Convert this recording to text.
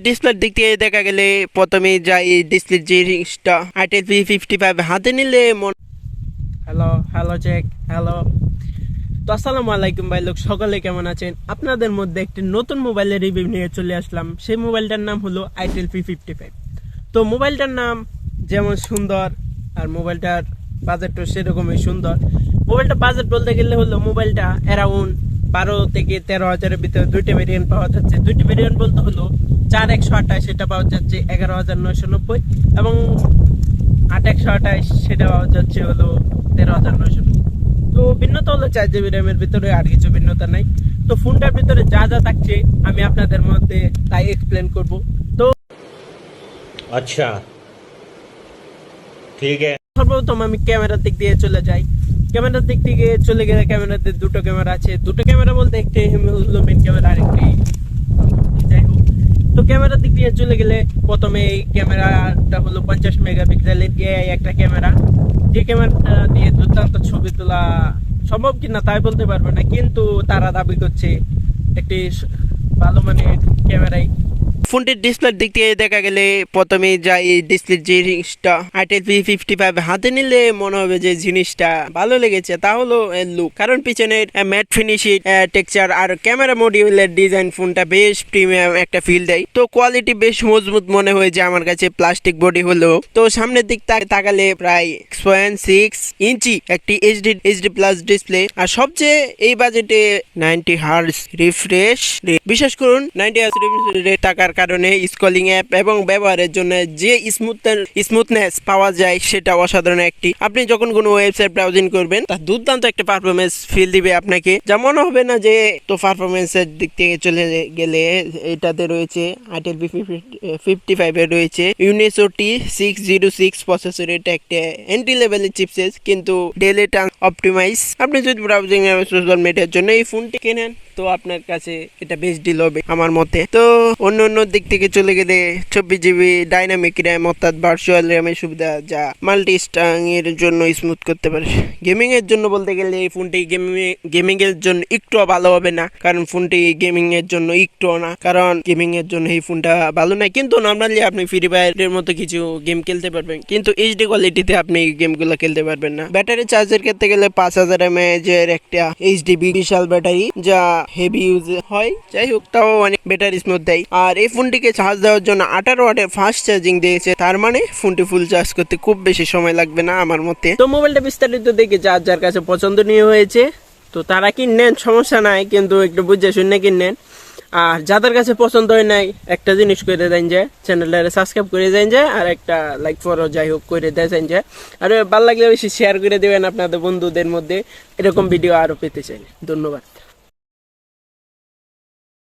ডিসপ্লের দিক থেকে দেখা গেলে প্রথমে যাই ডিসপ্লের যে জিনিসটা আইটেল P55 হাতে নিলে হ্যালো চেক হ্যালো। তো আসসালামু আলাইকুম ভাই লোক, সকলে কেমন আছেন? আপনাদের মধ্যে একটি নতুন মোবাইলের রিভিউ নিয়ে চলে আসলাম। সেই মোবাইলটার নাম হলো আইটেল P55। তো মোবাইলটার নাম যেমন সুন্দর আর মোবাইলটার বাজেটও সেরকমই সুন্দর। মোবাইলটা বাজেট বলতে গেলে হলো মোবাইলটা অ্যারাউন্ড 12 থেকে 13,000-এর ভিতরে দুইটা ভেরিয়েন্ট পাওয়া যাচ্ছে। দুইটি ভেরিয়েন্ট বলতে হলো 4128 সেটা পাওয়া যাচ্ছে 11,990 এবং 8128 সেটা পাওয়া যাচ্ছে হলো 13,990। তো ভিন্নতা হলো 4 GB র্যামের ভিতরে, আর কিছু ভিন্নতা নাই। তো ফোনটার ভিতরে যা যা থাকছে আমি আপনাদের মধ্যে তাই এক্সপ্লেন করব। তো अच्छा ठीक है। সর্বপ্রথম আমি ক্যামেরার দিক দিয়ে চলে যাই। ক্যামেরার দিক থেকে চলে গেলে ক্যামেরাতে দুটো ক্যামেরা আছে। দুটো ক্যামেরা বলতে একটি হলো মেন ক্যামেরা আর একটি যাই হোক। তো ক্যামেরার দিক দিয়ে চলে গেলে প্রথমে এই ক্যামেরাটা হলো 50 মেগাপিক্সেলের এআই একটা ক্যামেরা। যে ক্যামেরাটা দিয়ে দুর্দান্ত ছবি তোলা সম্ভব কিনা তাই বলতে পারবো না, কিন্তু তারা দাবি করছে একটি ভালো মানের ক্যামেরাই। ফোনটির ডিসপ্লের দিক থেকে দেখা গেলে প্রথমে যাই ডিসপ্লের যে জিনিসটা আইটেল P55 হাতে নিলে মনে হবে যে জিনিসটা ভালো লেগেছে তা হলো লুক, কারণ পিছনের ম্যাট ফিনিশিং টেক্সচার আর ক্যামেরা মডিউলের ডিজাইন ফোনটা বেশ প্রিমিয়াম একটা ফিল দেয়। তো কোয়ালিটি বেশ মজবুত মনে হয়েছে আমার কাছে, প্লাস্টিক বডি হলো। তো সামনের দিক তাকালে প্রায় 6.6 ইঞ্চি একটি এইচডি প্লাস ডিসপ্লে, আর সবচেয়ে এই বাজেটে 90 হার্জ রিফ্রেশ বিশেষ করুন 90 হার্জ রিফ্রেশ টাকার কারণে স্ক্রলিং অ্যাপ এবং ব্যবহারের জন্য যে স্মুথনেস পাওয়া যায় সেটা অসাধারণ একটি। আপনি যখন কোনো ওয়েবসাইট ব্রাউজিং করবেন তা দুর্দান্ত একটা পারফরমেন্স ফিল দিবে আপনাকে, যা মনে হবে না যে তো পারফরমেন্সের দিক থেকে চলে গেলে এটাতে রয়েছে আইটেল P55 এর রয়েছে ইউনিসোটি 606 প্রসেসর। এটা একটা এন্ট্রি লেভেলের চিপসেট কিন্তু ডেইলি অপটিমাইজ। আপনি যদি ব্রাউজিং সোশ্যাল মিডিয়ার জন্য এই ফোনটি কেনেন তো আপনার কাছে এটা বেস্ট ডিল হবে আমার মতে। তো অন্য দিক থেকে চলে গেলে 24 GB ডাইনামিক র্যাম অর্থাৎ ভার্চুয়াল র্যামের সুবিধা, যা মাল্টি স্টাং এর জন্য স্মুথ করতে পারে। গেমিং এর জন্য বলতে গেলে এই ফোনটি গেমিং এর জন্য একটু ভালো হবে না, কারণ ফোনটি গেমিং এর জন্য একটু না, কারণ গেমিং এর জন্য এই ফোনটা ভালো না। কিন্তু নর্মালি আপনি ফ্রি ফায়ারের মতো কিছু গেম খেলতে পারবেন, কিন্তু এইচডি কোয়ালিটিতে আপনি গেমগুলো খেলতে পারবেন না। ব্যাটারি চার্জের ক্ষেত্রে গেলে 5000 mAh এর একটা এইচডিবি বিশাল ব্যাটারি, যা হেভি ইউজ হয়। যাই হোক, তাও অনেক ব্যাটারি স্মুথ দেয়। আর এই ফোনটিকে চার্জ দেওয়ার জন্য 18 ওয়াটের ফাস্ট চার্জিং দিয়েছে, তার মানে ফোনটি ফুল চার্জ করতে খুব বেশি সময় লাগবে না আমার মতে। তো মোবাইলটা বিস্তারিত দেখে যার কাছে পছন্দনীয় হয়েছে তো তারা কিনেন, সমস্যা নাই, কিন্তু একটু বুঝে শুনে কিনেন। আর যাদের কাছে পছন্দ হয় নাই একটা জিনিস করে দেন যে চ্যানেলটা সাবস্ক্রাইব করে দেন যে, আর একটা লাইক ফলো যাই হোক করে দেন যে, আর ভালো লাগলে বেশি শেয়ার করে দেবেন আপনাদের বন্ধুদের মধ্যে। এরকম ভিডিও আরো পেতে চাই। ধন্যবাদ।